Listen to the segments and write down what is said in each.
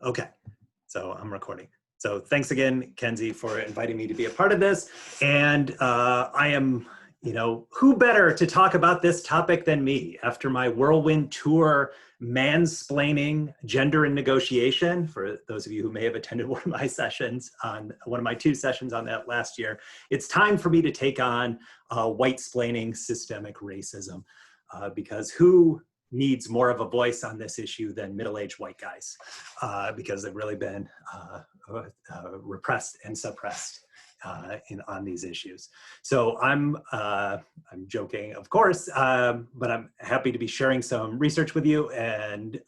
Okay, so I'm recording. So thanks again, Kenzie, for inviting me to be a part of this. And I am, who better to talk about this topic than me after my whirlwind tour mansplaining gender and negotiation. For those of you who may have attended one of my sessions on one of my 2 sessions on that last year, it's time for me to take on white-splaining systemic racism because who needs more of a voice on this issue than middle-aged white guys because they've really been repressed and suppressed on these issues. So I'm joking, of course, but I'm happy to be sharing some research with you and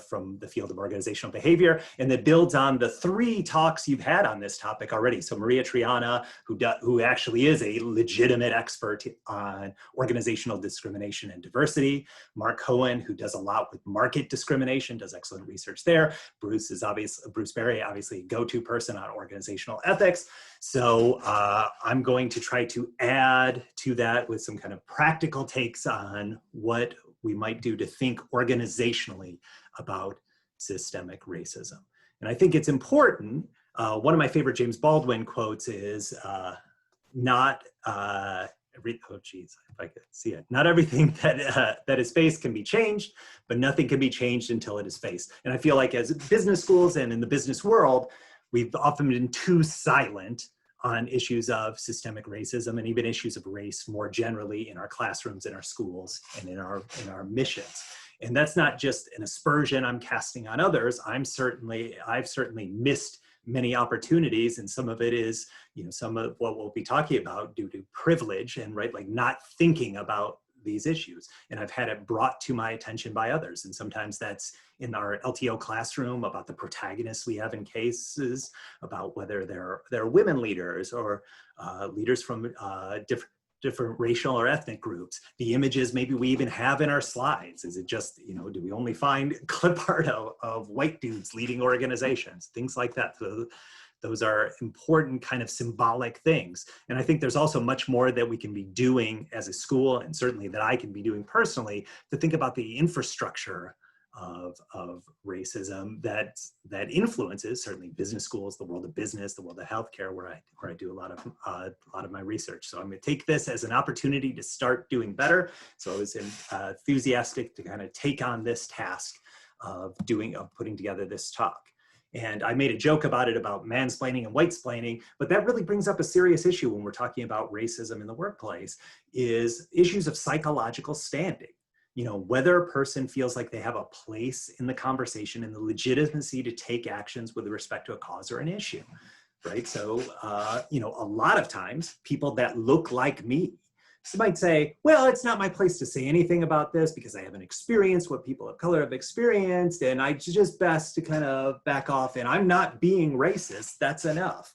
from the field of organizational behavior, and that builds on the 3 talks you've had on this topic already. So Maria Triana, who actually is a legitimate expert on organizational discrimination and diversity. Mark Cohen, who does a lot with market discrimination, does excellent research there. Bruce Berry, obviously a go-to person on organizational ethics. So I'm going to try to add to that with some kind of practical takes on what we might do to think organizationally about systemic racism. And I think it's important. One of my favorite James Baldwin quotes is not everything that is faced can be changed, but nothing can be changed until it is faced. And I feel like as business schools and in the business world, we've often been too silent on issues of systemic racism and even issues of race more generally in our classrooms, in our schools, and in our missions. And that's not just an aspersion I'm casting on others. I've certainly missed many opportunities, and some of it is, some of what we'll be talking about due to privilege and like not thinking about these issues. And I've had it brought to my attention by others. And sometimes that's in our LTO classroom about the protagonists we have in cases, about whether they're women leaders or leaders from different racial or ethnic groups. The images maybe we even have in our slides. Is it just, do we only find clip art of white dudes leading organizations? Things like that. So those are important kind of symbolic things. And I think there's also much more that we can be doing as a school, and certainly that I can be doing personally, to think about the infrastructure of racism that influences certainly business schools, the world of business, the world of healthcare, where I do a lot of my research. So I'm going to take this as an opportunity to start doing better. So I was enthusiastic to kind of take on this task of putting together this talk. And I made a joke about it, about mansplaining and white-splaining, but that really brings up a serious issue when we're talking about racism in the workplace, is issues of psychological standing. Whether a person feels like they have a place in the conversation and the legitimacy to take actions with respect to a cause or an issue, right? So, a lot of times people that look like me might say, well, it's not my place to say anything about this because I haven't experienced what people of color have experienced, and I just best to kind of back off, and I'm not being racist, that's enough.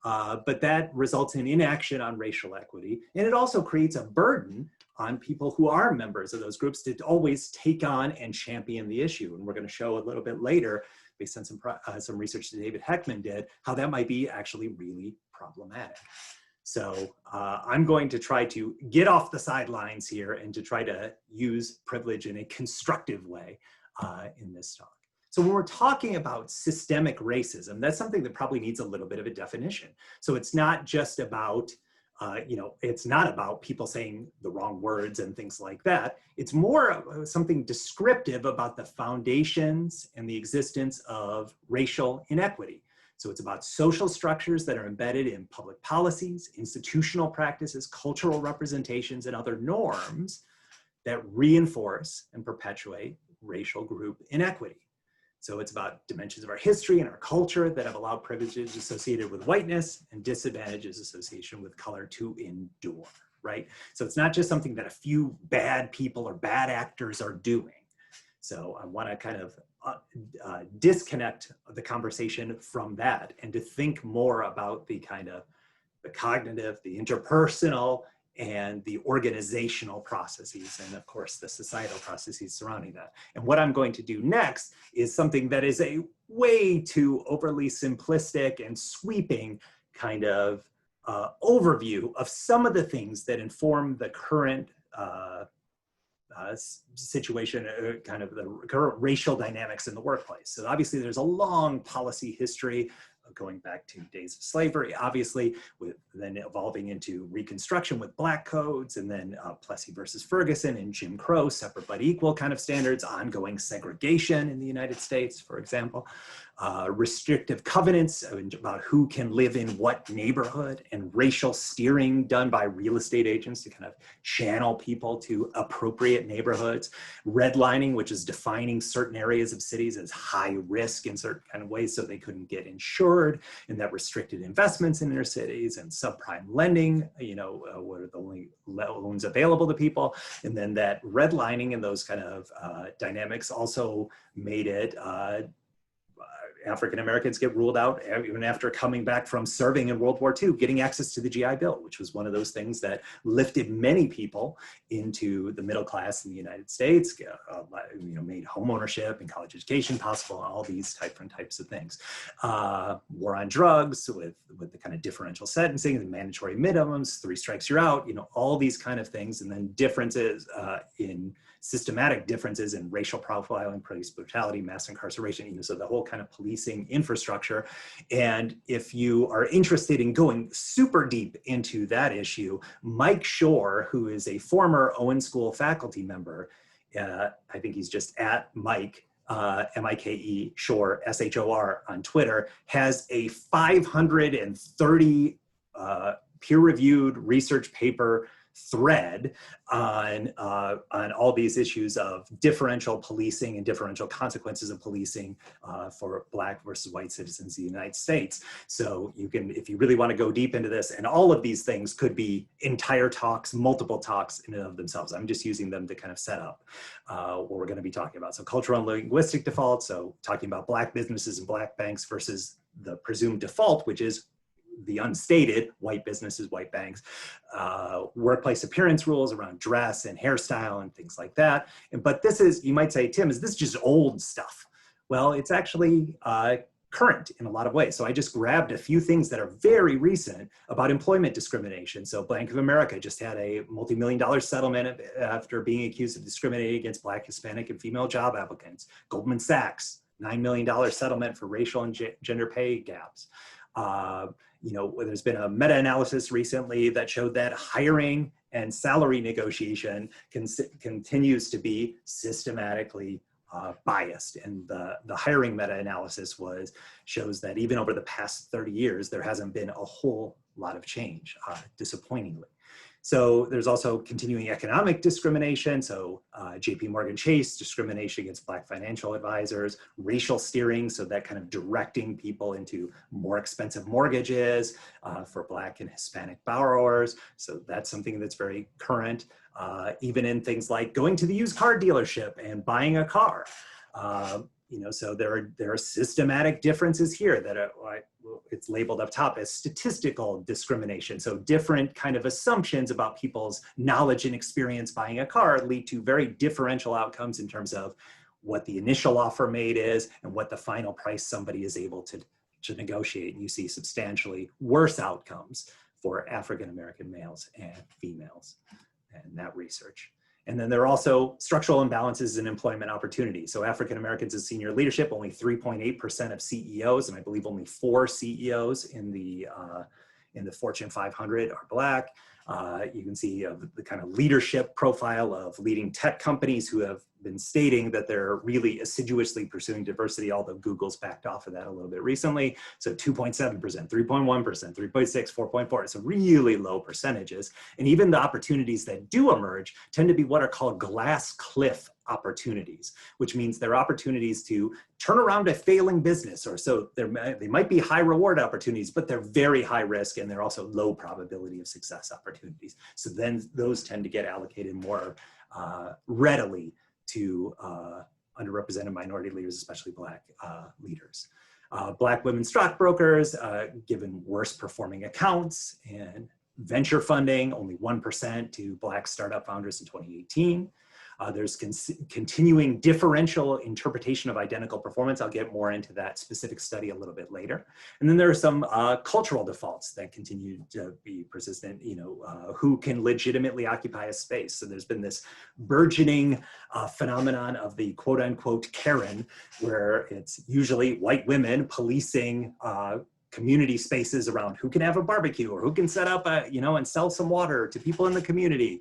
But that results in inaction on racial equity, and it also creates a burden on people who are members of those groups to always take on and champion the issue. And we're going to show a little bit later, based on some research that David Heckman did, how that might be actually really problematic. So I'm going to try to get off the sidelines here and to try to use privilege in a constructive way in this talk. So when we're talking about systemic racism, that's something that probably needs a little bit of a definition. So it's not just about, it's not about people saying the wrong words and things like that. It's more something descriptive about the foundations and the existence of racial inequity. So it's about social structures that are embedded in public policies, institutional practices, cultural representations, and other norms that reinforce and perpetuate racial group inequity. So it's about dimensions of our history and our culture that have allowed privileges associated with whiteness and disadvantages associated with color to endure, right? So it's not just something that a few bad people or bad actors are doing. So I want to kind of disconnect the conversation from that and to think more about the kind of the cognitive, the interpersonal, and the organizational processes, and of course the societal processes surrounding that. And what I'm going to do next is something that is a way too overly simplistic and sweeping kind of overview of some of the things that inform the current situation, kind of the current racial dynamics in the workplace. So obviously there's a long policy history going back to days of slavery, obviously, with then evolving into Reconstruction with black codes, and then Plessy versus Ferguson and Jim Crow, separate but equal kind of standards, ongoing segregation in the United States, for example, restrictive covenants about who can live in what neighborhood, and racial steering done by real estate agents to kind of channel people to appropriate neighborhoods, redlining, which is defining certain areas of cities as high risk in certain kind of ways so they couldn't get insured, and that restricted investments in inner cities, and subprime lending, what are the only loans available to people. And then that redlining and those kind of dynamics also made it African Americans get ruled out even after coming back from serving in World War II, getting access to the GI Bill, which was one of those things that lifted many people into the middle class in the United States, made home ownership and college education possible, all these different types of things. War on drugs with the kind of differential sentencing, the mandatory minimums, 3 strikes you're out, all these kind of things, and then differences in systematic differences in racial profiling, police brutality, mass incarceration, so the whole kind of policing infrastructure. And if you are interested in going super deep into that issue, Mike Shore, who is a former Owen School faculty member, I think he's just at Mike, M-I-K-E, Shore, S-H-O-R on Twitter, has a 530 peer-reviewed research paper thread on all these issues of differential policing and differential consequences of policing for Black versus white citizens in the United States. So you can, if you really want to go deep into this, and all of these things could be entire talks, multiple talks in and of themselves. I'm just using them to kind of set up what we're going to be talking about. So cultural and linguistic default, so talking about Black businesses and Black banks versus the presumed default, which is the unstated white businesses, white banks, workplace appearance rules around dress and hairstyle and things like that. But this is, you might say, Tim, is this just old stuff? Well, it's actually current in a lot of ways. So I just grabbed a few things that are very recent about employment discrimination. So Bank of America just had a multi-million-dollar settlement after being accused of discriminating against Black, Hispanic, and female job applicants. Goldman Sachs, $9 million settlement for racial and gender pay gaps. There's been a meta-analysis recently that showed that hiring and salary negotiation continues to be systematically biased. And the hiring meta-analysis shows that even over the past 30 years, there hasn't been a whole lot of change, disappointingly. So there's also continuing economic discrimination. So JP Morgan Chase, discrimination against Black financial advisors, racial steering, so that kind of directing people into more expensive mortgages for Black and Hispanic borrowers. So that's something that's very current, even in things like going to the used car dealership and buying a car. So there are systematic differences here that it's labeled up top as statistical discrimination. So different kind of assumptions about people's knowledge and experience buying a car lead to very differential outcomes in terms of what the initial offer made is and what the final price somebody is able to negotiate. And you see substantially worse outcomes for African-American males and females in that research. And then there are also structural imbalances in employment opportunities. So African Americans in senior leadership, only 3.8% of CEOs, and I believe only 4 CEOs in the Fortune 500 are Black. You can see the kind of leadership profile of leading tech companies who have been stating that they're really assiduously pursuing diversity, although Google's backed off of that a little bit recently. So 2.7%, 3.1%, 3.6%, 4.4%. So really low percentages. And even the opportunities that do emerge tend to be what are called glass cliff opportunities, which means they're opportunities to turn around a failing business, or so they might be high reward opportunities, but they're very high risk and they're also low probability of success opportunities. So then those tend to get allocated more readily to underrepresented minority leaders, especially Black leaders. Black women stockbrokers given worse performing accounts, and venture funding, only 1% to Black startup founders in 2018. There's continuing differential interpretation of identical performance. I'll get more into that specific study a little bit later. And then there are some cultural defaults that continue to be persistent, who can legitimately occupy a space. So there's been this burgeoning phenomenon of the quote unquote Karen, where it's usually white women policing community spaces around who can have a barbecue or who can set up and sell some water to people in the community.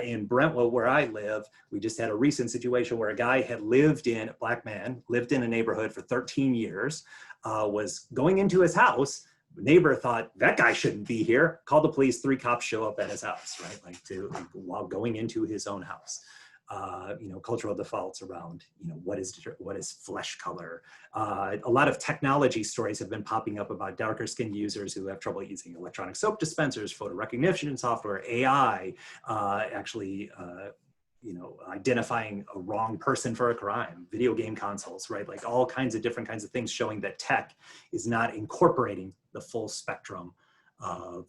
In Brentwood, where I live, we just had a recent situation where a guy had a black man lived in a neighborhood for 13 years, was going into his house. The neighbor thought, that guy shouldn't be here. Called the police, 3 cops show up at his house, right? While going into his own house. Cultural defaults around, what is flesh color. A lot of technology stories have been popping up about darker skinned users who have trouble using electronic soap dispensers, photo recognition software, AI, identifying a wrong person for a crime, video game consoles, right? Like all kinds of different kinds of things showing that tech is not incorporating the full spectrum of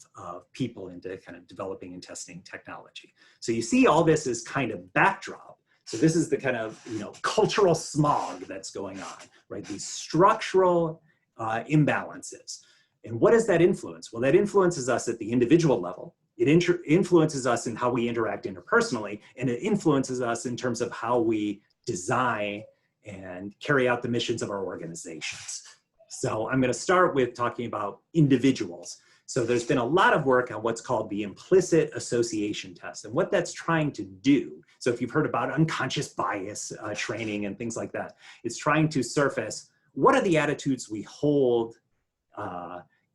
people into kind of developing and testing technology. So you see all this as kind of backdrop. So this is the kind of, cultural smog that's going on, right? These structural imbalances. And what does that influence? Well, that influences us at the individual level. It influences us in how we interact interpersonally, and it influences us in terms of how we design and carry out the missions of our organizations. So I'm going to start with talking about individuals. So there's been a lot of work on what's called the implicit association test and what that's trying to do. So if you've heard about unconscious bias training and things like that, it's trying to surface what are the attitudes we hold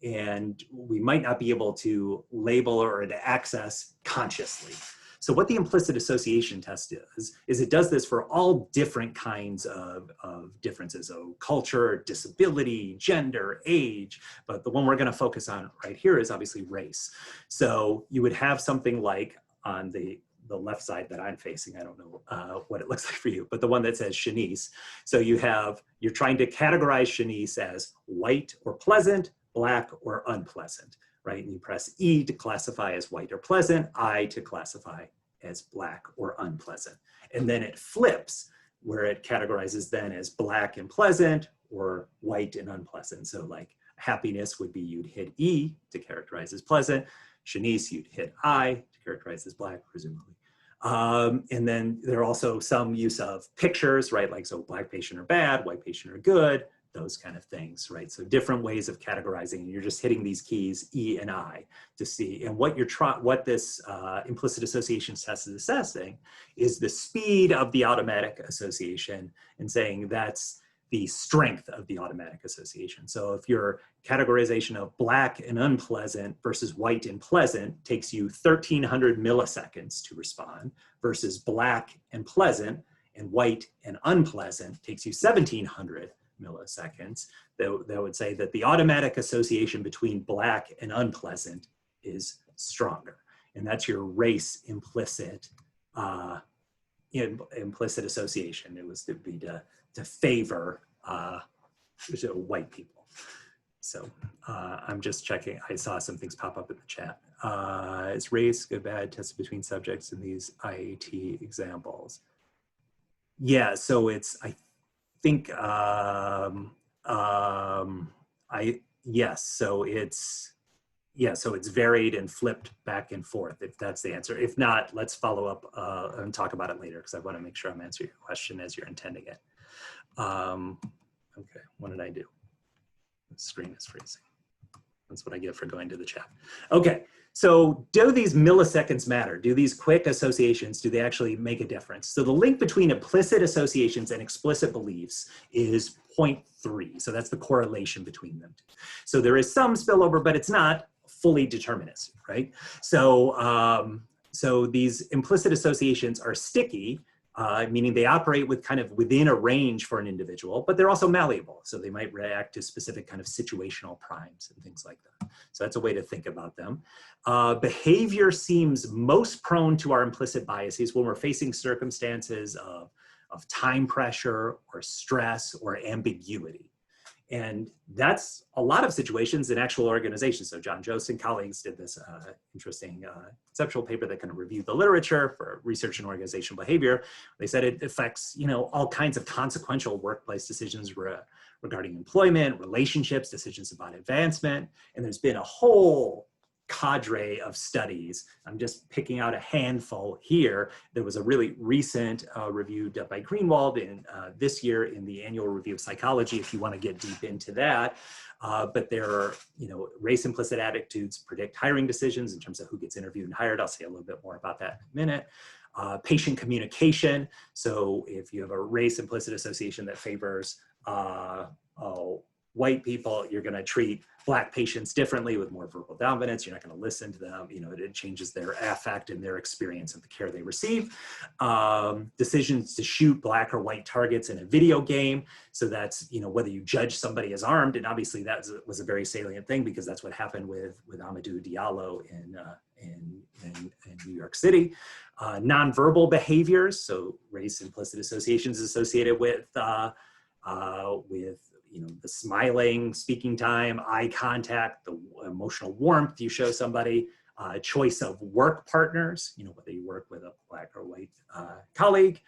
and we might not be able to label or to access consciously. So what the implicit association test is it does this for all different kinds of differences, so culture, disability, gender, age, but the one we're gonna focus on right here is obviously race. So you would have something like on the left side that I'm facing, I don't know what it looks like for you, but the one that says Shanice. So you're trying to categorize Shanice as white or pleasant, black or unpleasant. Right? And you press E to classify as white or pleasant, I to classify as black or unpleasant. And then it flips where it categorizes then as black and pleasant or white and unpleasant. So like happiness would be you'd hit E to characterize as pleasant. Shanice, you'd hit I to characterize as black, presumably. And then there are also some use of pictures, right? Like, so black patient are bad, white patient are good, those kind of things, right? So different ways of categorizing, and you're just hitting these keys E and I to see. And what this implicit association test is assessing is the speed of the automatic association and saying that's the strength of the automatic association. So if your categorization of black and unpleasant versus white and pleasant takes you 1,300 milliseconds to respond versus black and pleasant and white and unpleasant takes you 1,700 milliseconds, that would say that the automatic association between black and unpleasant is stronger. And that's your race implicit implicit association. It was to be to favor white people. So I'm just checking. I saw some things pop up in the chat. Is race good, bad, tested between subjects in these IAT examples? Yeah, so it's, I think, so it's varied and flipped back and forth, if that's the answer. If not, let's follow up and talk about it later, because I want to make sure I'm answering your question as you're intending it. Okay, what did I do? The screen is freezing. That's what I get for going to the chat. Okay, so do these milliseconds matter? Do these quick associations, do they actually make a difference? So the link between implicit associations and explicit beliefs is 0.3. So that's the correlation between them. So there is some spillover, but it's not fully deterministic, right? So, so these implicit associations are sticky, meaning they operate with kind of within a range for an individual, but they're also malleable. So they might react to specific kind of situational primes and things like that. So that's a way to think about them. Behavior seems most prone to our implicit biases when we're facing circumstances of time pressure or stress or ambiguity. And that's a lot of situations in actual organizations. So John Jost and colleagues did this interesting conceptual paper that kind of reviewed the literature for research and organizational behavior. They said it affects, all kinds of consequential workplace decisions regarding employment, relationships, decisions about advancement. And there's been a whole cadre of studies. I'm just picking out a handful here. There was a really recent review done by Greenwald in this year in the Annual Review of Psychology, if you want to get deep into that. But there are, race implicit attitudes predict hiring decisions in terms of who gets interviewed and hired. I'll say a little bit more about that in a minute. Patient communication. So if you have a race implicit association that favors white people, you're going to treat Black patients differently with more verbal dominance. You're not going to listen to them. It changes their affect and their experience of the care they receive. Decisions to shoot Black or white targets in a video game. So that's, whether you judge somebody as armed, and obviously that was a very salient thing because that's what happened with Amadou Diallo in New York City. Nonverbal behaviors, so race implicit associations associated with the smiling, speaking time, eye contact, the emotional warmth you show somebody, choice of work partners, whether you work with a Black or white colleague,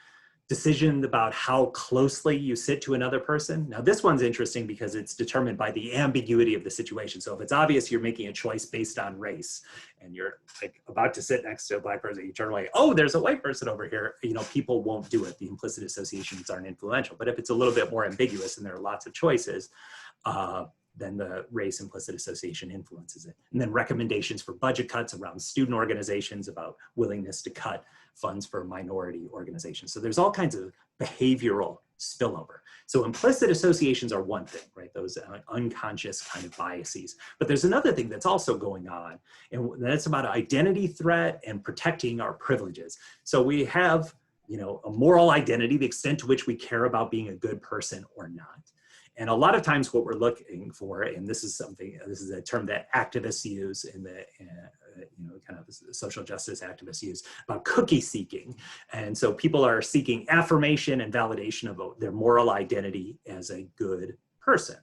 decision about how closely you sit to another person. Now this one's interesting because it's determined by the ambiguity of the situation. So if it's obvious you're making a choice based on race and you're like about to sit next to a Black person, you turn away, oh, there's a white person over here, people won't do it. The implicit associations aren't influential. But if it's a little bit more ambiguous and there are lots of choices, then the race implicit association influences it. And then recommendations for budget cuts around student organizations, about willingness to cut funds for minority organizations. So there's all kinds of behavioral spillover. So implicit associations are one thing, right? Those unconscious kind of biases. But there's another thing that's also going on, and that's about identity threat and protecting our privileges. So we have, a moral identity, the extent to which we care about being a good person or not. And a lot of times what we're looking for, and this is a term that activists use in the, kind of social justice activists use, about cookie seeking. And so people are seeking affirmation and validation of their moral identity as a good person.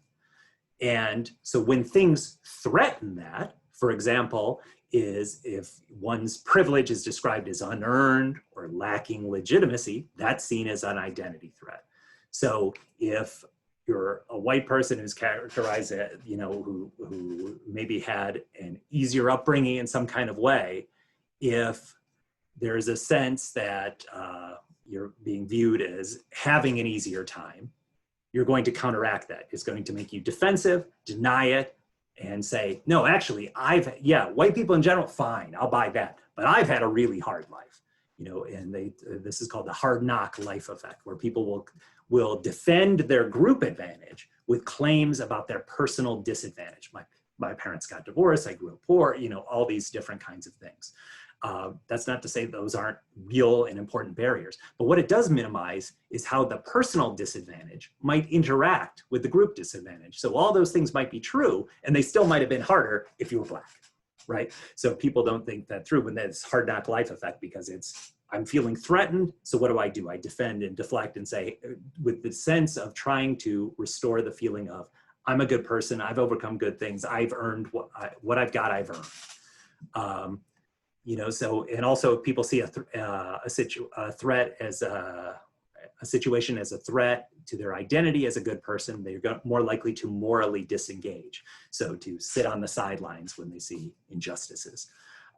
And so when things threaten that, for example, is if one's privilege is described as unearned or lacking legitimacy, that's seen as an identity threat. So if you're a white person who's characterized as, who maybe had an easier upbringing in some kind of way, if there's a sense that you're being viewed as having an easier time, you're going to counteract that. It's going to make you defensive, deny it, and say, no, actually, white people in general, fine, I'll buy that. But I've had a really hard life, and this is called the hard knock life effect, where people will defend their group advantage with claims about their personal disadvantage. My parents got divorced, I grew up poor, all these different kinds of things. That's not to say those aren't real and important barriers, but what it does minimize is how the personal disadvantage might interact with the group disadvantage. So all those things might be true, and they still might have been harder if you were Black, right? So people don't think that through when that's hard knock life effect, because I'm feeling threatened, so what do? I defend and deflect and say, with the sense of trying to restore the feeling of, I'm a good person, I've overcome good things, I've earned what I've got, I've earned. So, and also if people see a threat as a situation as a threat to their identity as a good person, they're more likely to morally disengage. So to sit on the sidelines when they see injustices.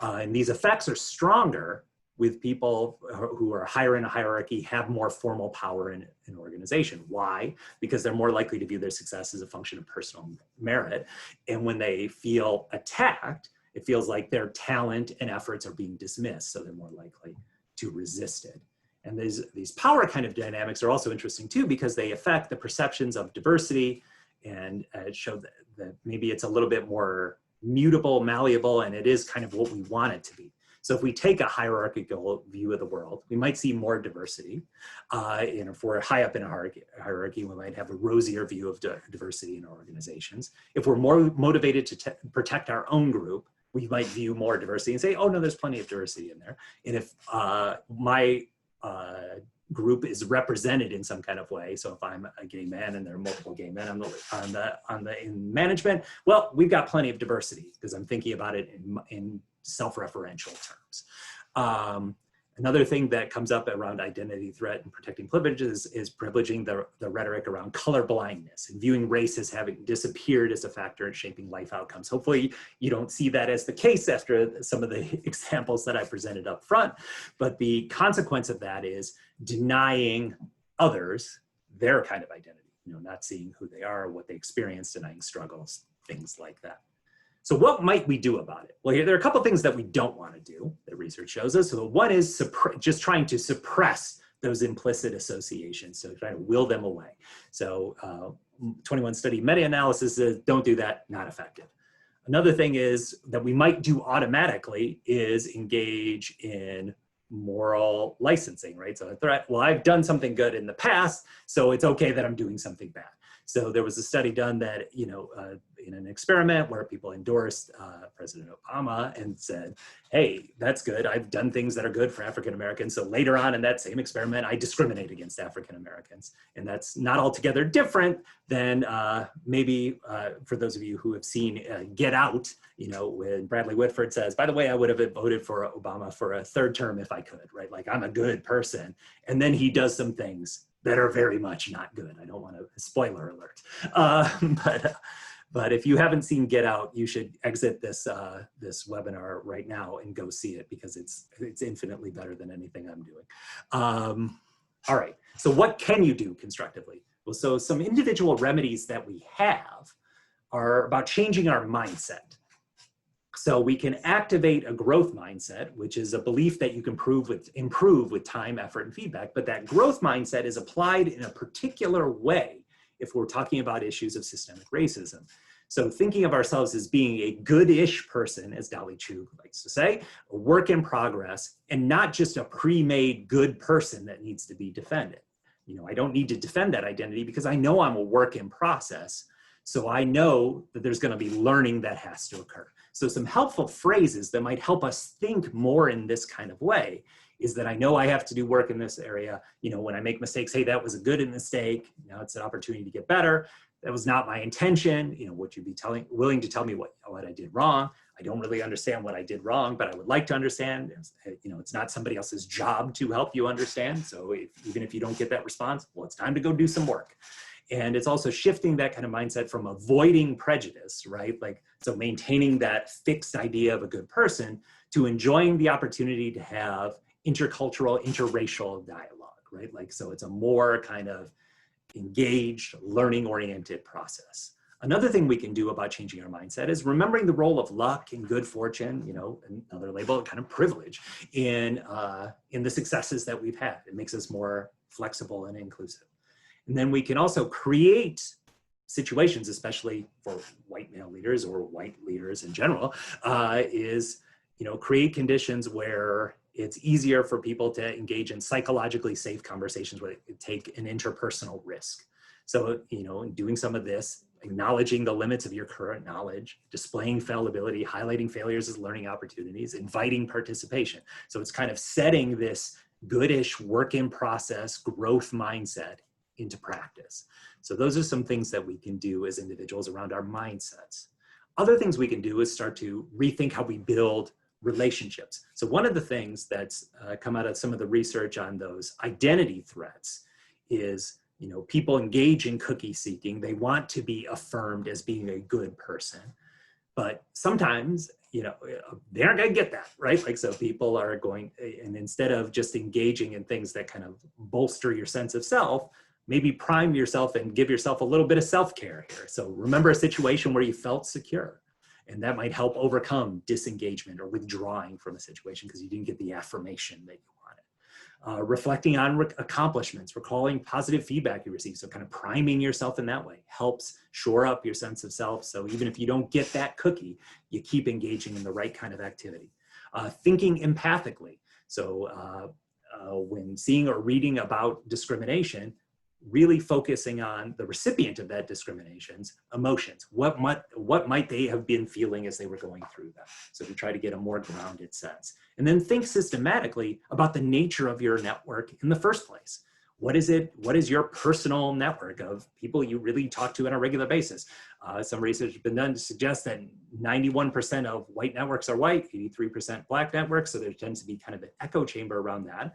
And these effects are stronger with people who are higher in a hierarchy, have more formal power in an organization. Why? Because they're more likely to view their success as a function of personal merit. And when they feel attacked, it feels like their talent and efforts are being dismissed, so they're more likely to resist it. And these power kind of dynamics are also interesting too, because they affect the perceptions of diversity, and show that maybe it's a little bit more mutable, malleable, and it is kind of what we want it to be. So if we take a hierarchical view of the world, we might see more diversity. If we're high up in a hierarchy, we might have a rosier view of diversity in our organizations. If we're more motivated to protect our own group, we might view more diversity and say, oh no, there's plenty of diversity in there. And if my group is represented in some kind of way. So if I'm a gay man and there are multiple gay men in management, well, we've got plenty of diversity because I'm thinking about it in self-referential terms. Another thing that comes up around identity threat and protecting privileges is privileging the rhetoric around color blindness and viewing race as having disappeared as a factor in shaping life outcomes. Hopefully you don't see that as the case after some of the examples that I presented up front, but the consequence of that is denying others their kind of identity, not seeing who they are, what they experience, denying struggles, things like that. So what might we do about it? Well, there are a couple of things that we don't want to do that research shows us. So one is just trying to suppress those implicit associations, so trying to will them away. So 21 study meta-analysis says don't do that, not effective. Another thing is that we might do automatically is engage in moral licensing, right? So a threat, well, I've done something good in the past, so it's okay that I'm doing something bad. So there was a study done that, in an experiment where people endorsed President Obama and said, hey, that's good. I've done things that are good for African Americans. So later on in that same experiment, I discriminate against African Americans. And that's not altogether different than maybe for those of you who have seen Get Out, when Bradley Whitford says, by the way, I would have voted for Obama for a third term if I could, right? Like I'm a good person. And then he does some things that are very much not good. I don't want to, spoiler alert. But if you haven't seen Get Out, you should exit this webinar right now and go see it because it's infinitely better than anything I'm doing. All right, so what can you do constructively? Well, so some individual remedies that we have are about changing our mindset. So we can activate a growth mindset, which is a belief that you can improve with time, effort, and feedback. But that growth mindset is applied in a particular way if we're talking about issues of systemic racism. So thinking of ourselves as being a good-ish person, as Dolly Chu likes to say, a work in progress, and not just a pre-made good person that needs to be defended. I don't need to defend that identity because I know I'm a work in process. So I know that there's going to be learning that has to occur. So some helpful phrases that might help us think more in this kind of way is that I know I have to do work in this area. When I make mistakes, hey, that was a good mistake. Now it's an opportunity to get better. That was not my intention. Would you be willing to tell me what I did wrong? I don't really understand what I did wrong, but I would like to understand. It's not somebody else's job to help you understand. So even if you don't get that response, well, it's time to go do some work. And it's also shifting that kind of mindset from avoiding prejudice, right? So maintaining that fixed idea of a good person to enjoying the opportunity to have intercultural, interracial dialogue, right? So it's a more kind of engaged, learning-oriented process. Another thing we can do about changing our mindset is remembering the role of luck and good fortune, another label, kind of privilege in the successes that we've had. It makes us more flexible and inclusive. And then we can also create situations, especially for white male leaders or white leaders in general, create conditions where it's easier for people to engage in psychologically safe conversations where they take an interpersonal risk. So, in doing some of this, acknowledging the limits of your current knowledge, displaying fallibility, highlighting failures as learning opportunities, inviting participation. So it's kind of setting this goodish work in process growth mindset into practice. So those are some things that we can do as individuals around our mindsets. Other things we can do is start to rethink how we build relationships. So one of the things that's come out of some of the research on those identity threats is, people engage in cookie seeking. They want to be affirmed as being a good person, but sometimes, they aren't gonna get that, right? So people are going, and instead of just engaging in things that kind of bolster your sense of self, maybe prime yourself and give yourself a little bit of self-care here. So remember a situation where you felt secure, and that might help overcome disengagement or withdrawing from a situation because you didn't get the affirmation that you wanted. Reflecting on accomplishments, recalling positive feedback you received. So kind of priming yourself in that way helps shore up your sense of self. So even if you don't get that cookie, you keep engaging in the right kind of activity. Thinking empathically. So when seeing or reading about discrimination, really focusing on the recipient of that discrimination's emotions. What might they have been feeling as they were going through that? So to try to get a more grounded sense. And then think systematically about the nature of your network in the first place. What is it? What is your personal network of people you really talk to on a regular basis? Some research has been done to suggest that 91% of white networks are white, 83% black networks. So there tends to be kind of an echo chamber around that.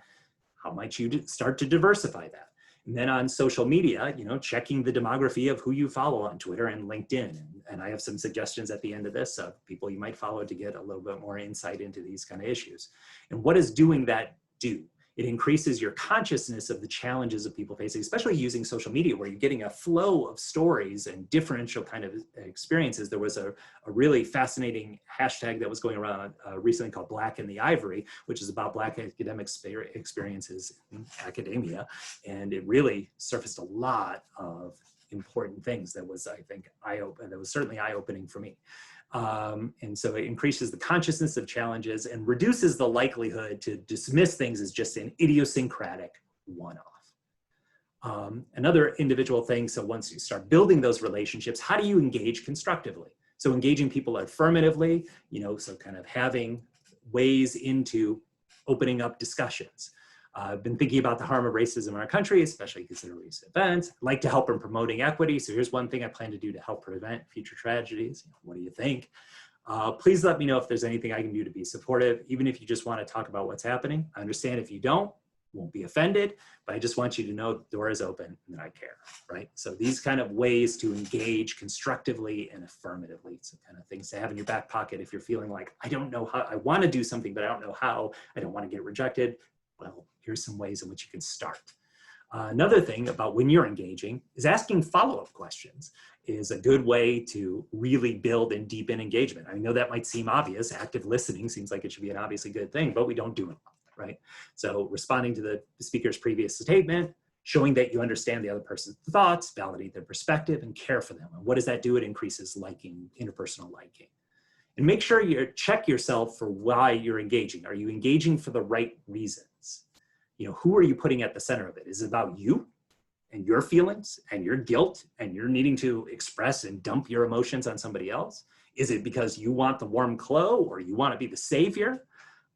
How might you start to diversify that? And then on social media, checking the demography of who you follow on Twitter and LinkedIn. And I have some suggestions at the end of this of people you might follow to get a little bit more insight into these kind of issues. And what does doing that do? It increases your consciousness of the challenges of people facing, especially using social media, where you're getting a flow of stories and differential kind of experiences. There was a really fascinating hashtag that was going around recently called Black in the Ivory, which is about Black academic experiences in academia. And it really surfaced a lot of important things that was, I think, that was certainly eye-opening for me. And so it increases the consciousness of challenges and reduces the likelihood to dismiss things as just an idiosyncratic one-off. Another individual thing, so once you start building those relationships, how do you engage constructively? So engaging people affirmatively, so kind of having ways into opening up discussions. I've been thinking about the harm of racism in our country, especially considering recent events. I'd like to help in promoting equity. So here's one thing I plan to do to help prevent future tragedies. What do you think? Please let me know if there's anything I can do to be supportive, even if you just want to talk about what's happening. I understand if you don't, won't be offended, but I just want you to know the door is open and that I care, right? So these kind of ways to engage constructively and affirmatively, so kind of things to have in your back pocket if you're feeling like, I don't know how, I want to do something, but I don't know how, I don't want to get rejected. Well, here's some ways in which you can start. Another thing about when you're engaging is asking follow-up questions is a good way to really build and deepen engagement. I know that might seem obvious. Active listening seems like it should be an obviously good thing, but we don't do it, right? So responding to the speaker's previous statement, showing that you understand the other person's thoughts, validate their perspective, and care for them. And what does that do? It increases liking, interpersonal liking. And make sure you check yourself for why you're engaging. Are you engaging for the right reasons? Who are you putting at the center of it? Is it about you and your feelings and your guilt and you're needing to express and dump your emotions on somebody else? Is it because you want the warm glow or you want to be the savior?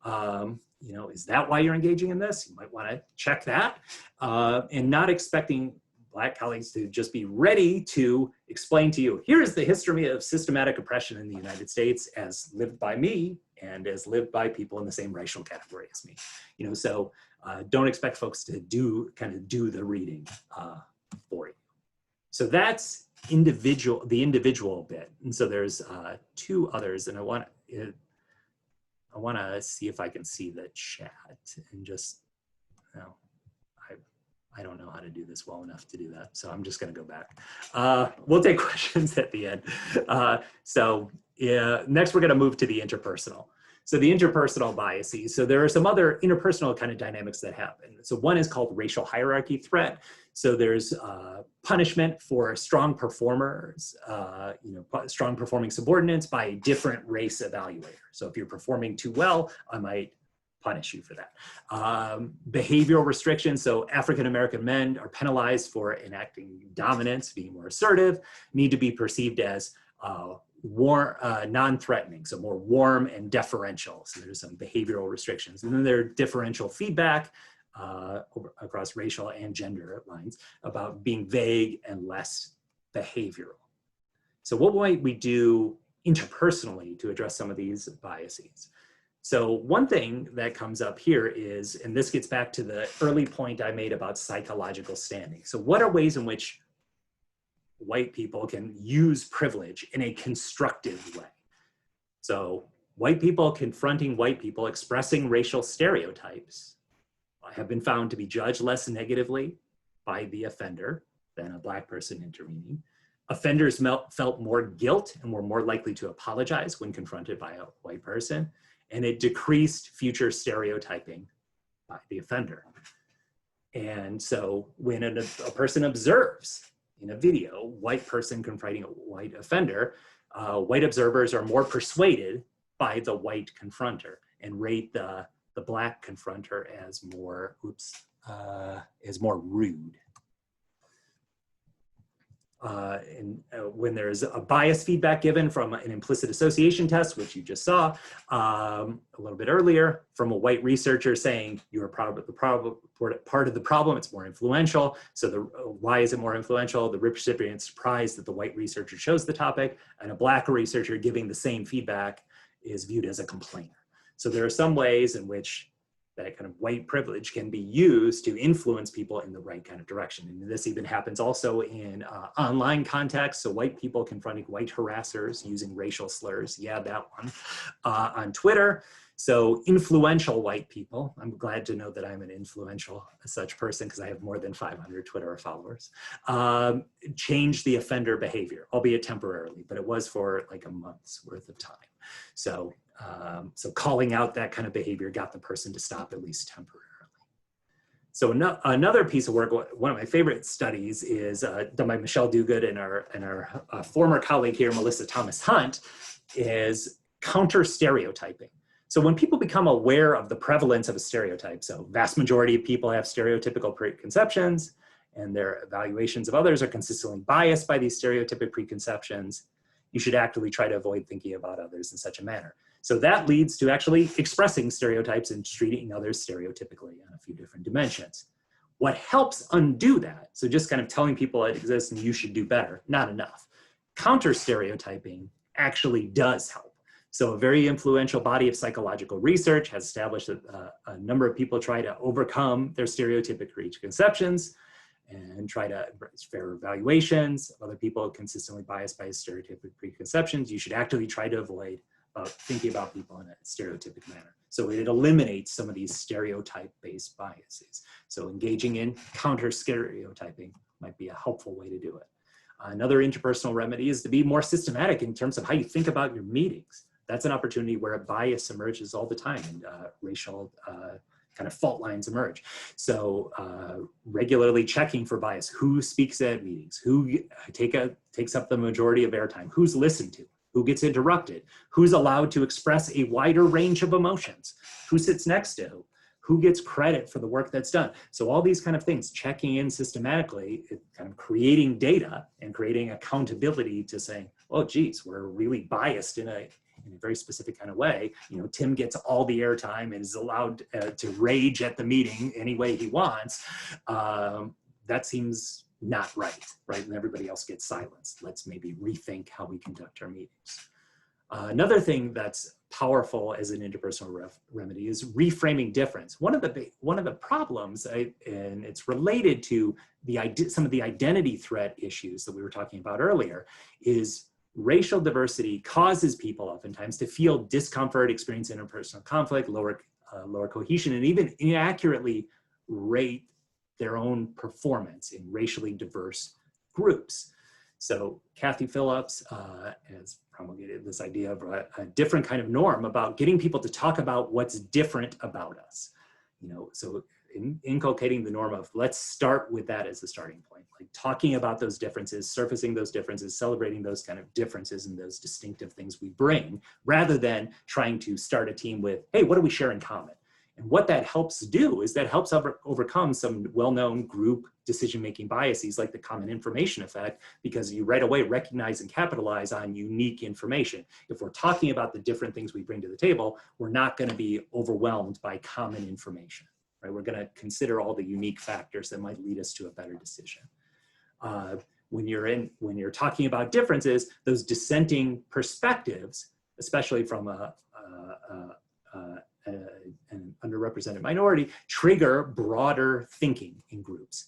Is that why you're engaging in this? You might want to check that and not expecting Black colleagues to just be ready to explain to you, here's the history of systematic oppression in the United States as lived by me and as lived by people in the same racial category as me. So don't expect folks to do the reading for you. So that's the individual bit. And so there's two others, and I want to see if I can see the chat and just, I don't know how to do this well enough to do that. So I'm just going to go back. We'll take questions at the end. Next we're going to move to the interpersonal. So the interpersonal biases. So there are some other interpersonal kind of dynamics that happen. So one is called racial hierarchy threat. So there's punishment for strong performers, strong performing subordinates by a different race evaluator. So if you're performing too well, I might punish you for that. Behavioral restrictions. So African-American men are penalized for enacting dominance, being more assertive, need to be perceived as non-threatening, so more warm and deferential. So there's some behavioral restrictions. And then there are differential feedback across racial and gender lines about being vague and less behavioral. So what might we do interpersonally to address some of these biases? So one thing that comes up here is, and this gets back to the early point I made about psychological standing. So what are ways in which white people can use privilege in a constructive way? So white people confronting white people expressing racial stereotypes have been found to be judged less negatively by the offender than a Black person intervening. Offenders felt more guilt and were more likely to apologize when confronted by a white person. And it decreased future stereotyping by the offender. And so when a person observes in a video, white person confronting a white offender, white observers are more persuaded by the white confronter and rate the Black confronter as more, rude. When there's a bias feedback given from an implicit association test, which you just saw a little bit earlier, from a white researcher saying you're part of the problem, it's more influential. So why is it more influential? The recipient's surprised that the white researcher chose the topic, and a black researcher giving the same feedback is viewed as a complainer. So there are some ways in which that kind of white privilege can be used to influence people in the right kind of direction. And this even happens also in online contexts. So white people confronting white harassers using racial slurs. Yeah, that one. On Twitter. So influential white people, I'm glad to know that I'm an influential such person because I have more than 500 Twitter followers, change the offender behavior, albeit temporarily, but it was for like a month's worth of time. So calling out that kind of behavior got the person to stop, at least temporarily. So another piece of work, one of my favorite studies is done by Michelle Duguid and our former colleague here, Melissa Thomas Hunt, is counter-stereotyping. So when people become aware of the prevalence of a stereotype, so vast majority of people have stereotypical preconceptions and their evaluations of others are consistently biased by these stereotypic preconceptions, you should actively try to avoid thinking about others in such a manner. So that leads to actually expressing stereotypes and treating others stereotypically on a few different dimensions. What helps undo that, so just kind of telling people it exists and you should do better, not enough. Counter-stereotyping actually does help. So a very influential body of psychological research has established that a number of people try to overcome their stereotypic preconceptions and try to embrace fair evaluations of other people consistently biased by stereotypic preconceptions. You should actively try to avoid thinking about people in a stereotypic manner. So it eliminates some of these stereotype-based biases. So engaging in counter-stereotyping might be a helpful way to do it. Another interpersonal remedy is to be more systematic in terms of how you think about your meetings. That's an opportunity where a bias emerges all the time and racial kind of fault lines emerge. So regularly checking for bias, who speaks at meetings, who takes up the majority of airtime, who's listened to, who gets interrupted, who's allowed to express a wider range of emotions, who sits next to who gets credit for the work that's done. So all these kind of things, checking in systematically, kind of creating data and creating accountability to saying, oh geez, we're really biased in a very specific kind of way. You know, Tim gets all the airtime and is allowed to rage at the meeting any way he wants. That seems not right? And everybody else gets silenced. Let's maybe rethink how we conduct our meetings. Another thing that's powerful as an interpersonal remedy is reframing difference. One of the problems, and it's related to some of the identity threat issues that we were talking about earlier, is racial diversity causes people oftentimes to feel discomfort, experience interpersonal conflict, lower cohesion, and even inaccurately rate their own performance in racially diverse groups. So Kathy Phillips has promulgated this idea of a different kind of norm about getting people to talk about what's different about us. You know, so inculcating the norm of let's start with that as the starting point, like talking about those differences, surfacing those differences, celebrating those kind of differences and those distinctive things we bring, rather than trying to start a team with, hey, what do we share in common? And what that helps do is that helps overcome some well-known group decision-making biases like the common information effect, because you right away recognize and capitalize on unique information. If we're talking about the different things we bring to the table, we're not going to be overwhelmed by common information, right? We're going to consider all the unique factors that might lead us to a better decision. When you're talking about differences, those dissenting perspectives, especially from an underrepresented minority, trigger broader thinking in groups,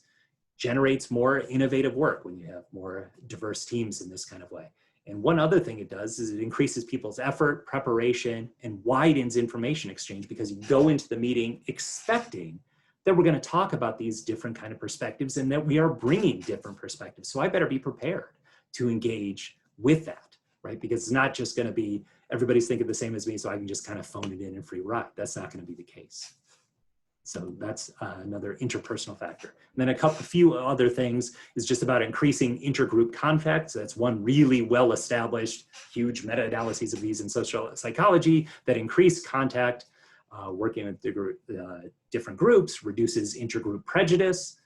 generates more innovative work when you have more diverse teams in this kind of way. And one other thing it does is it increases people's effort, preparation, and widens information exchange, because you go into the meeting expecting that we're going to talk about these different kind of perspectives and that we are bringing different perspectives. So I better be prepared to engage with that, right? Because it's not just going to be everybody's thinking the same as me, so I can just kind of phone it in and free ride. That's not going to be the case. So that's another interpersonal factor. And then a few other things is just about increasing intergroup contact. So that's one really well-established, huge meta-analyses of these in social psychology that increase contact, working with different groups, reduces intergroup prejudice.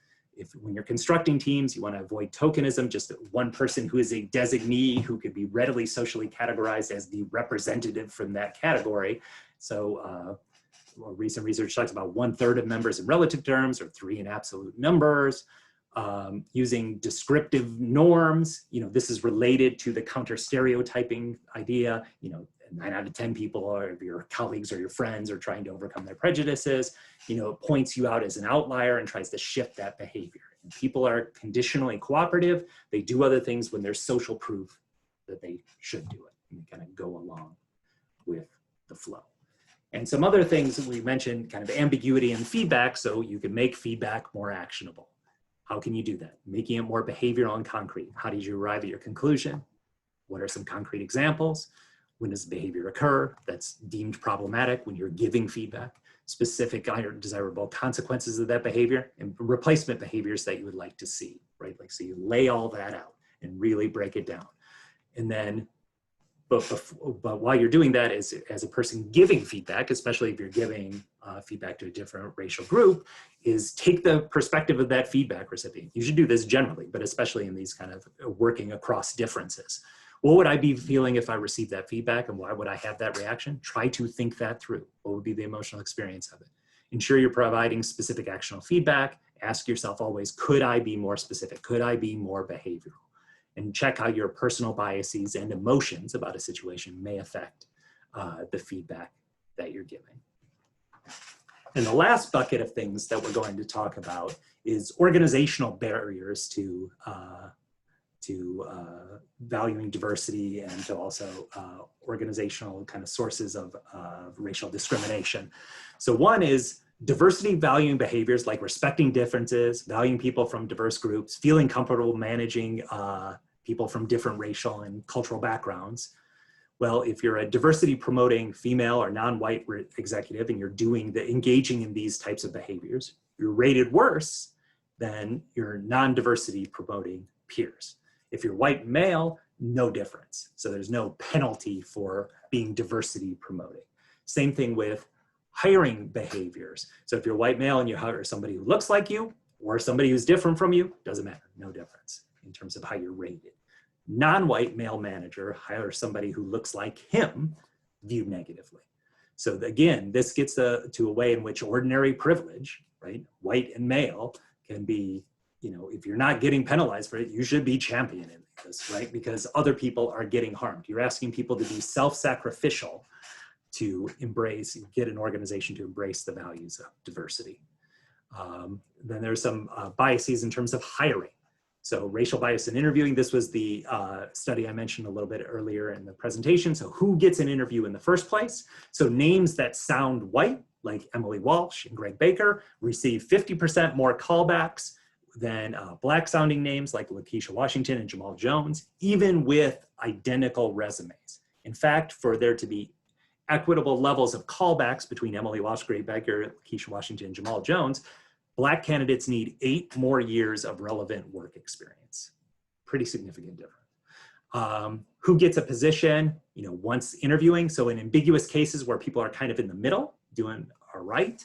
when you're constructing teams, you want to avoid tokenism, just one person who is a designee who could be readily socially categorized as the representative from that category. So recent research talks about 1/3 of members in relative terms or 3 in absolute numbers. Using descriptive norms, this is related to the counter stereotyping idea. 9 out of 10 people, or your colleagues or your friends, are trying to overcome their prejudices. It points you out as an outlier and tries to shift that behavior. And people are conditionally cooperative. They do other things when there's social proof that they should do it, and they kind of go along with the flow. And some other things that we mentioned, kind of ambiguity and feedback, so you can make feedback more actionable. How can you do that? Making it more behavioral and concrete. How did you arrive at your conclusion? What are some concrete examples? When does behavior occur that's deemed problematic when you're giving feedback? Specific undesirable consequences of that behavior, and replacement behaviors that you would like to see, right? Like, so you lay all that out and really break it down. And then, but while you're doing that, as a person giving feedback, especially if you're giving feedback to a different racial group, is take the perspective of that feedback recipient. You should do this generally, but especially in these kind of working across differences. What would I be feeling if I received that feedback, and why would I have that reaction? Try to think that through. What would be the emotional experience of it? Ensure you're providing specific actionable feedback. Ask yourself always, could I be more specific? Could I be more behavioral? And check how your personal biases and emotions about a situation may affect the feedback that you're giving. And the last bucket of things that we're going to talk about is organizational barriers to valuing diversity, and to also organizational kind of sources of racial discrimination. So one is diversity valuing behaviors like respecting differences, valuing people from diverse groups, feeling comfortable managing people from different racial and cultural backgrounds. Well, if you're a diversity promoting female or non-white executive and you're engaging in these types of behaviors, you're rated worse than your non-diversity promoting peers. If you're white male, no difference. So there's no penalty for being diversity promoting. Same thing with hiring behaviors. So if you're white male and you hire somebody who looks like you or somebody who's different from you, doesn't matter, no difference in terms of how you're rated. Non-white male manager hires somebody who looks like him, viewed negatively. So again, this gets to a way in which ordinary privilege, right, white and male, can be, if you're not getting penalized for it, you should be championing this, right? Because other people are getting harmed. You're asking people to be self-sacrificial to get an organization to embrace the values of diversity. Then there's some biases in terms of hiring. So racial bias in interviewing, this was the study I mentioned a little bit earlier in the presentation. So who gets an interview in the first place? So names that sound white, like Emily Walsh and Greg Baker, receive 50% more callbacks than black sounding names like Lakeisha Washington and Jamal Jones, even with identical resumes. In fact, for there to be equitable levels of callbacks between Emily Walsh, Greg Baker, Lakeisha Washington, and Jamal Jones, Black candidates need 8 more years of relevant work experience. Pretty significant difference. Who gets a position, once interviewing? So in ambiguous cases where people are kind of in the middle, doing all right,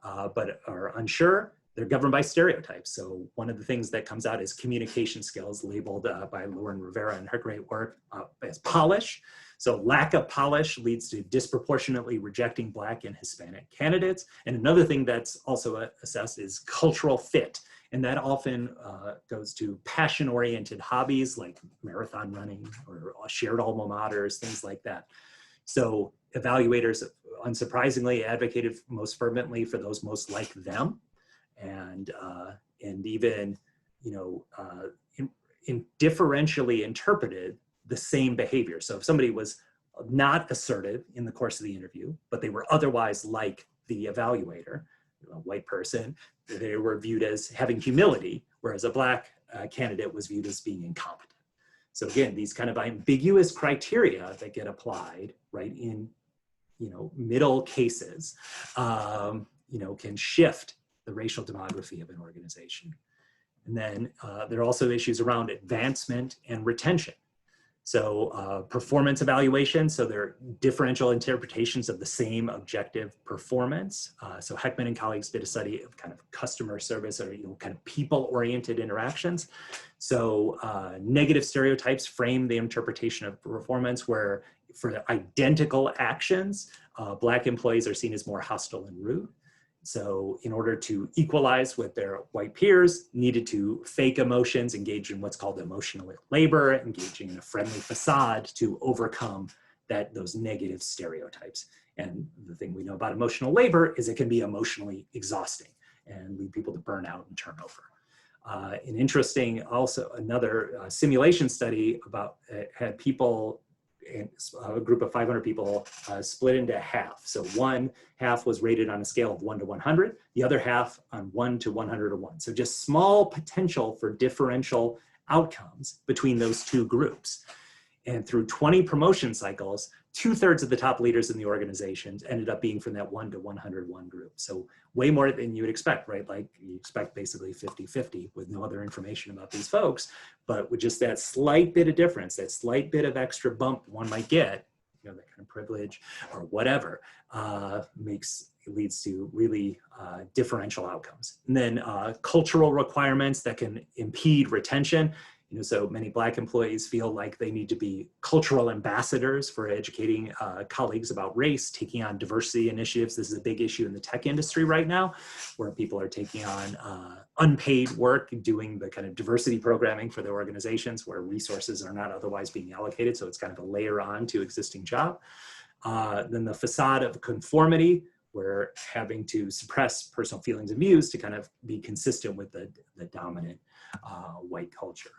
but are unsure, they're governed by stereotypes. So one of the things that comes out is communication skills, labeled by Lauren Rivera in her great work as polish. So lack of polish leads to disproportionately rejecting Black and Hispanic candidates. And another thing that's also assessed is cultural fit. And that often goes to passion-oriented hobbies like marathon running or shared alma maters, things like that. So evaluators, unsurprisingly, advocated most fervently for those most like them. And even, differentially interpreted the same behavior. So if somebody was not assertive in the course of the interview, but they were otherwise like the evaluator, a white person, they were viewed as having humility, whereas a Black candidate was viewed as being incompetent. So again, these kind of ambiguous criteria that get applied, right, in, middle cases, can shift the racial demography of an organization. And then there are also issues around advancement and retention. So performance evaluation, so they're differential interpretations of the same objective performance. So Heckman and colleagues did a study of kind of customer service or kind of people-oriented interactions. So negative stereotypes frame the interpretation of performance where for identical actions, Black employees are seen as more hostile and rude. So in order to equalize with their white peers, needed to fake emotions, engage in what's called emotional labor, engaging in a friendly facade to overcome those negative stereotypes. And the thing we know about emotional labor is it can be emotionally exhausting and lead people to burnout and turnover. An interesting, also another simulation study about had people, a group of 500 people split into half. So one half was rated on a scale of 1 to 100, the other half on 1 to 101. So just small potential for differential outcomes between those two groups. And through 20 promotion cycles, 2/3 of the top leaders in the organizations ended up being from that 1 to 101 group. So way more than you would expect, right? Like you expect basically 50-50 with no other information about these folks, but with just that slight bit of difference, that slight bit of extra bump one might get, that kind of privilege or whatever, leads to really differential outcomes. And then cultural requirements that can impede retention. So many Black employees feel like they need to be cultural ambassadors for educating colleagues about race, taking on diversity initiatives. This is a big issue in the tech industry right now, where people are taking on unpaid work, doing the kind of diversity programming for their organizations where resources are not otherwise being allocated. So it's kind of a layer on to existing job. Then the facade of conformity, we're having to suppress personal feelings and views to kind of be consistent with the dominant white culture.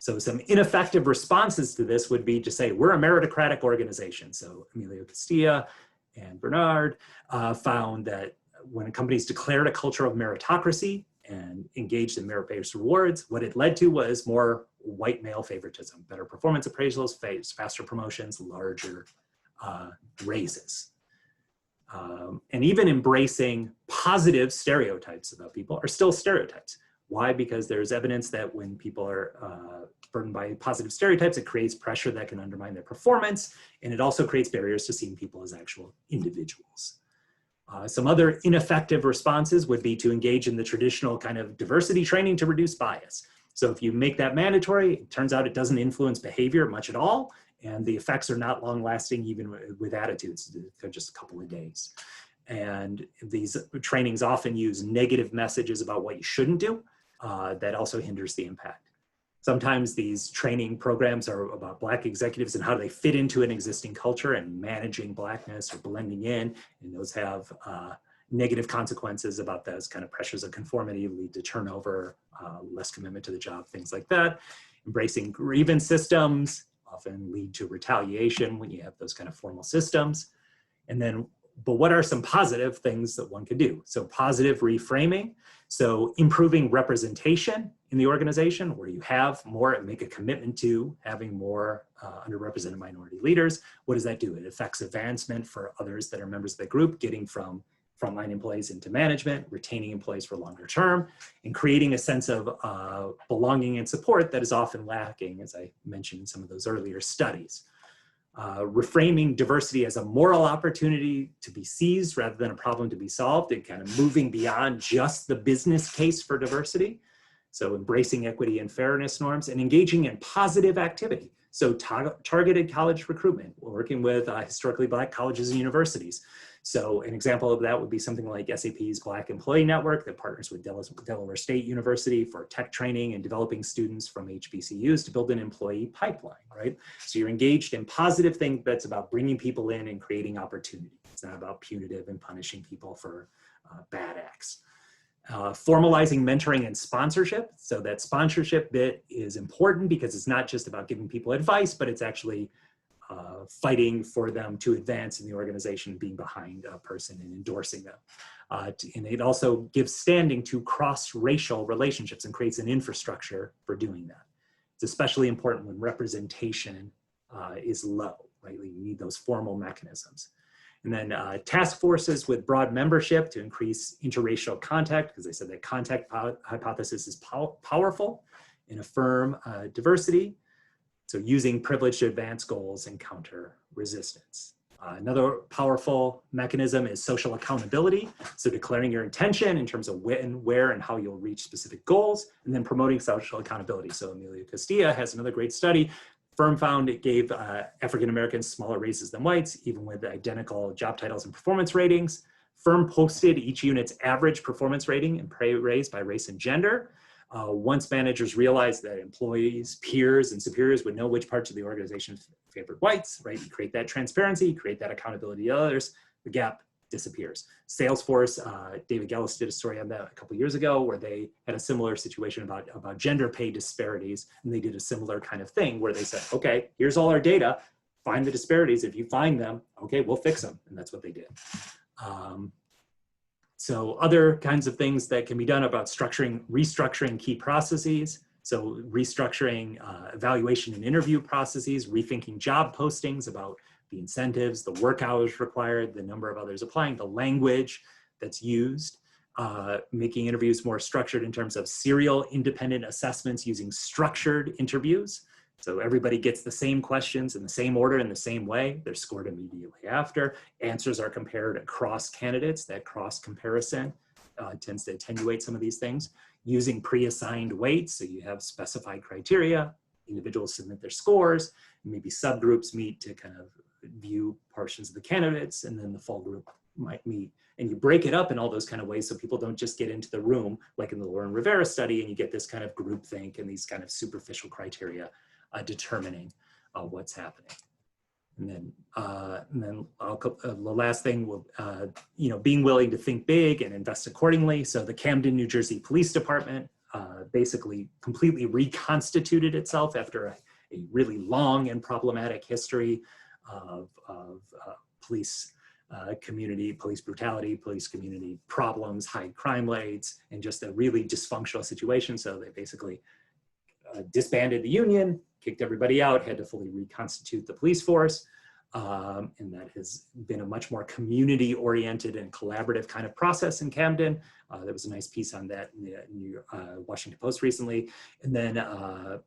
So some ineffective responses to this would be to say, we're a meritocratic organization. So Emilio Castilla and Bernard found that when companies declared a culture of meritocracy and engaged in merit-based rewards, what it led to was more white male favoritism, better performance appraisals, faster promotions, larger raises. And even embracing positive stereotypes about people are still stereotypes. Why? Because there's evidence that when people are burdened by positive stereotypes, it creates pressure that can undermine their performance, and it also creates barriers to seeing people as actual individuals. Some other ineffective responses would be to engage in the traditional kind of diversity training to reduce bias. So if you make that mandatory, it turns out it doesn't influence behavior much at all, and the effects are not long-lasting even with attitudes. They're just a couple of days. And these trainings often use negative messages about what you shouldn't do. That also hinders the impact. Sometimes these training programs are about Black executives and how they fit into an existing culture and managing Blackness or blending in, and those have negative consequences about those kind of pressures of conformity, lead to turnover, less commitment to the job, things like that. Embracing grievance systems often lead to retaliation when you have those kind of formal systems. And then, but what are some positive things that one could do? So positive reframing. So improving representation in the organization where you have more and make a commitment to having more underrepresented minority leaders. What does that do? It affects advancement for others that are members of the group, getting from frontline employees into management, retaining employees for longer term, and creating a sense of belonging and support that is often lacking, as I mentioned in some of those earlier studies. Reframing diversity as a moral opportunity to be seized rather than a problem to be solved, and kind of moving beyond just the business case for diversity. So embracing equity and fairness norms and engaging in positive activity. So targeted college recruitment, working with historically Black colleges and universities. So an example of that would be something like SAP's Black Employee Network that partners with Delaware State University for tech training and developing students from HBCUs to build an employee pipeline, right? So you're engaged in positive things that's about bringing people in and creating opportunity. It's not about punitive and punishing people for bad acts. Formalizing mentoring and sponsorship. So that sponsorship bit is important because it's not just about giving people advice, but it's actually fighting for them to advance in the organization, being behind a person and endorsing them. And it also gives standing to cross-racial relationships and creates an infrastructure for doing that. It's especially important when representation is low, right? You need those formal mechanisms. And then task forces with broad membership to increase interracial contact, because I said that contact hypothesis is powerful and affirm diversity. So using privilege to advance goals and counter resistance. Another powerful mechanism is social accountability. So declaring your intention in terms of when, where, and how you'll reach specific goals, and then promoting social accountability. So Emilio Castilla has another great study. Firm found it gave African Americans smaller raises than whites, even with identical job titles and performance ratings. Firm posted each unit's average performance rating and pay raise by race and gender. Once managers realized that employees, peers, and superiors would know which parts of the organization favored whites, right? You create that transparency, create that accountability to others, the gap disappears. Salesforce, David Gellis did a story on that a couple years ago where they had a similar situation about gender pay disparities, and they did a similar kind of thing where they said, okay, here's all our data, find the disparities. If you find them, okay, we'll fix them, and that's what they did. So other kinds of things that can be done about restructuring key processes. So restructuring evaluation and interview processes, rethinking job postings about the incentives, the work hours required, the number of others applying, the language that's used, making interviews more structured in terms of serial independent assessments using structured interviews. So everybody gets the same questions in the same order in the same way. They're scored immediately after. Answers are compared across candidates. That cross comparison tends to attenuate some of these things. Using pre-assigned weights, so you have specified criteria, individuals submit their scores, maybe subgroups meet to kind of view portions of the candidates, and then the full group might meet. And you break it up in all those kind of ways so people don't just get into the room, like in the Lauren Rivera study, and you get this kind of groupthink and these kind of superficial criteria determining what's happening. And then the last thing will, being willing to think big and invest accordingly. So the Camden, New Jersey Police Department basically completely reconstituted itself after a really long and problematic history of police community, police brutality, police community problems, high crime rates, and just a really dysfunctional situation. So they basically disbanded the union, kicked everybody out, had to fully reconstitute the police force. And that has been a much more community-oriented and collaborative kind of process in Camden. There was a nice piece on that in the Washington Post recently. And then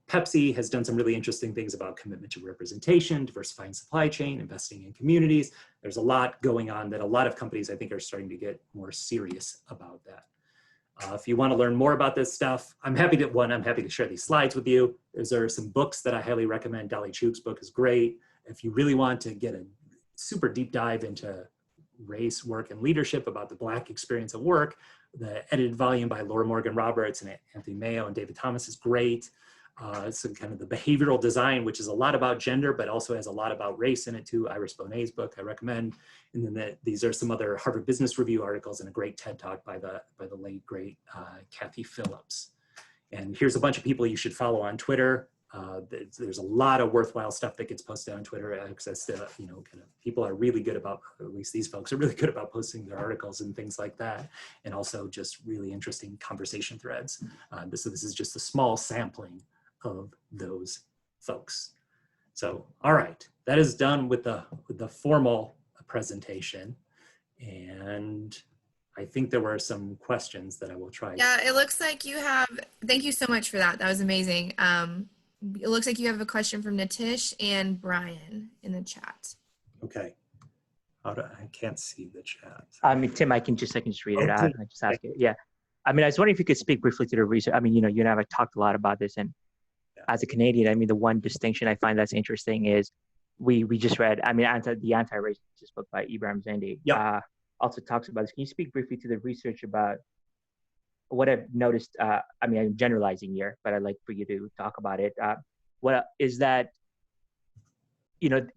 Pepsi has done some really interesting things about commitment to representation, diversifying supply chain, investing in communities. There's a lot going on that a lot of companies, I think, are starting to get more serious about that. If you want to learn more about this stuff, I'm happy to share these slides with you. There are some books that I highly recommend. Dolly Chuk's book is great. If you really want to get a super deep dive into race, work, and leadership about the Black experience of work, the edited volume by Laura Morgan Roberts and Anthony Mayo and David Thomas is great. So kind of the behavioral design, which is a lot about gender, but also has a lot about race in it too. Iris Bonet's book, I recommend. And then these are some other Harvard Business Review articles and a great TED Talk by the late, great Kathy Phillips. And here's a bunch of people you should follow on Twitter. There's a lot of worthwhile stuff that gets posted on Twitter. Access to, people are really good about, at least these folks are really good about posting their articles and things like that. And also just really interesting conversation threads. So this is just a small sampling of those folks. So, all right, that is done with the formal presentation. And I think there were some questions that I will try. Yeah, it looks like you have, thank you so much for that. That was amazing. It looks like you have a question from Nitesh and Brian in the chat. Okay. I can't see the chat. Tim, I can just read it out. I just ask it. Yeah. I was wondering if you could speak briefly to the research. you and I have talked a lot about this, and as a Canadian, the one distinction I find that's interesting is we just read, the anti-racist book by Ibrahim Zendi. Yep. Also talks about this. Can you speak briefly to the research about what I've noticed? I'm generalizing here, but I'd like for you to talk about it. What is that,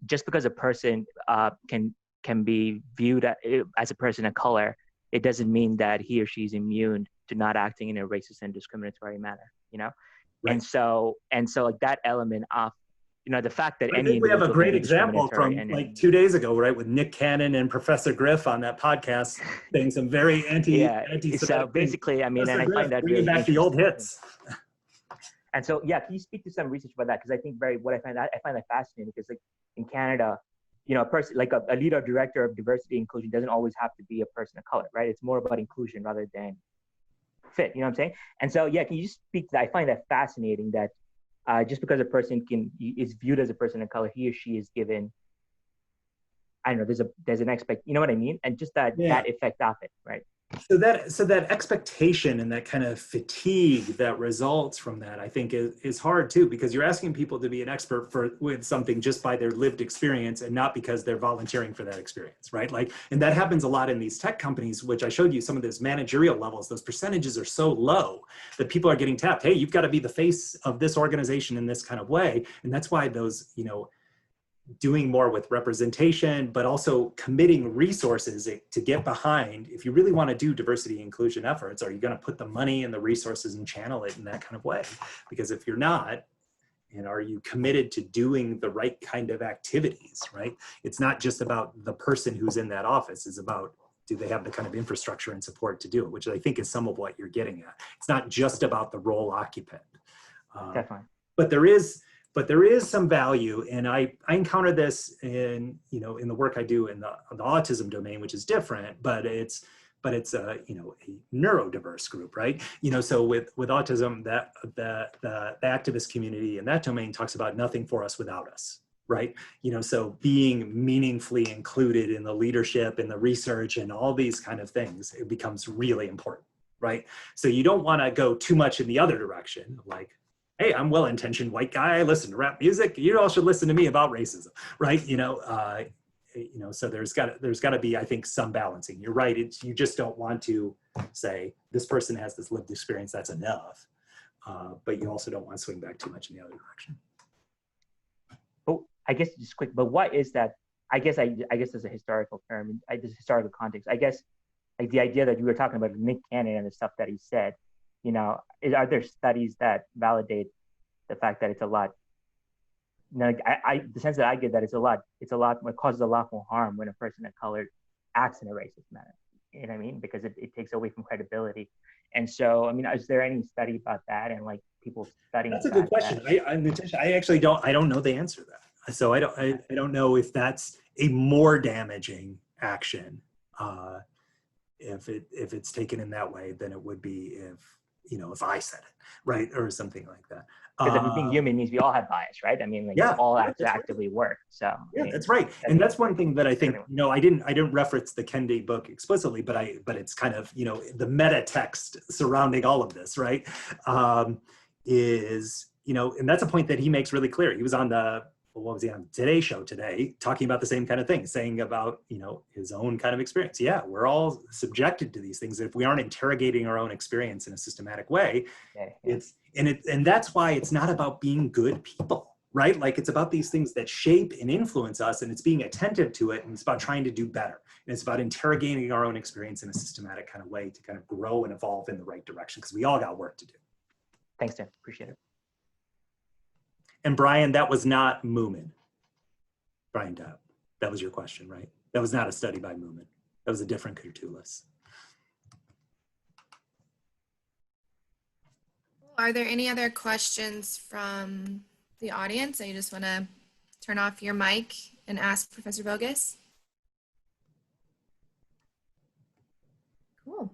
just because a person can be viewed as a person of color, it doesn't mean that he or she is immune to not acting in a racist and discriminatory manner, Right. And so like that element of, the fact that I think we have a great example from 2 days ago, right, with Nick Cannon and Professor Griff on that podcast, saying some very anti-Semitic. So basically, and I find that bringing back the old hits. And so, can you speak to some research about that? Because I think I find that fascinating. Because like in Canada, a person like a leader or director of diversity and inclusion doesn't always have to be a person of color, right? It's more about inclusion rather than fit. You know what I'm saying? And so, can you just speak to that? I find that fascinating that just because a person is viewed as a person of color, he or she is given, I don't know, there's an you know what I mean? And just that effect of it, right? So that expectation and that kind of fatigue that results from that, I think is hard too, because you're asking people to be an expert with something just by their lived experience and not because they're volunteering for that experience, right? Like, and that happens a lot in these tech companies, which I showed you some of those managerial levels. Those percentages are so low that people are getting tapped. Hey, you've got to be the face of this organization in this kind of way. And that's why those, doing more with representation, but also committing resources to get behind. If you really want to do diversity and inclusion efforts, are you going to put the money and the resources and channel it in that kind of way? Because if you're not, and are you committed to doing the right kind of activities, right? It's not just about the person who's in that office, it's about, do they have the kind of infrastructure and support to do it, which I think is some of what you're getting at. It's not just about the role occupant. Definitely. But there is some value, and I encounter this in the work I do in the autism domain, which is different, but it's a neurodiverse group, right? So with autism, that the activist community in that domain talks about nothing for us without us, right? So being meaningfully included in the leadership and the research and all these kind of things, it becomes really important, right? So you don't want to go too much in the other direction, like, hey, I'm well-intentioned white guy, I listen to rap music, you all should listen to me about racism, right? So there's got to be, I think, some balancing. You're right, you just don't want to say, this person has this lived experience, that's enough. But you also don't want to swing back too much in the other direction. Oh, I guess just quick, but what is that? I guess there's a historical term, there's historical context. I guess like the idea that you were talking about Nick Cannon and the stuff that he said, are there studies that validate the fact that it's a lot? The sense that I get that it causes a lot more harm when a person of color acts in a racist manner. You know what I mean? Because it takes away from credibility. And so, I mean, is there any study about that and like people studying? That's a good question. Nitesh, I actually don't know the answer to that. So I don't know if that's a more damaging action if it's taken in that way than it would be if I said it, right? Or something like that. Because being human means we all have bias, right? I mean, all have to actively work. So that's right. And that's one thing that I think, I didn't reference the Kendi book explicitly, but it's kind of, the meta text surrounding all of this, right? And that's a point that he makes really clear. He was on what was he on Today Show today, talking about the same kind of thing, saying about, his own kind of experience. Yeah, we're all subjected to these things. If we aren't interrogating our own experience in a systematic way, and that's why it's not about being good people, right? Like it's about these things that shape and influence us, and it's being attentive to it, and it's about trying to do better. And it's about interrogating our own experience in a systematic kind of way to kind of grow and evolve in the right direction, because we all got work to do. Thanks, Tim. Appreciate it. And Brian, that was not Moomin. Brian Dow, that was your question, right? That was not a study by Moomin. That was a different Kurtulis. Are there any other questions from the audience that you just want to turn off your mic and ask Professor Vogus? Cool.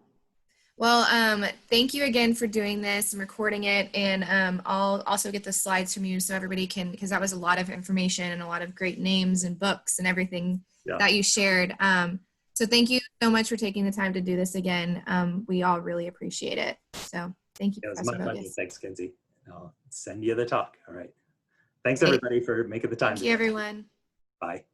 Well, thank you again for doing this and recording it. And I'll also get the slides from you so everybody can, because that was a lot of information and a lot of great names and books and everything that you shared. So thank you so much for taking the time to do this again. We all really appreciate it. So thank you, Professor Vogus. Thanks, Kenzie. I'll send you the talk. All right. Thanks, everybody, for making the time. Thank you, everyone. Bye.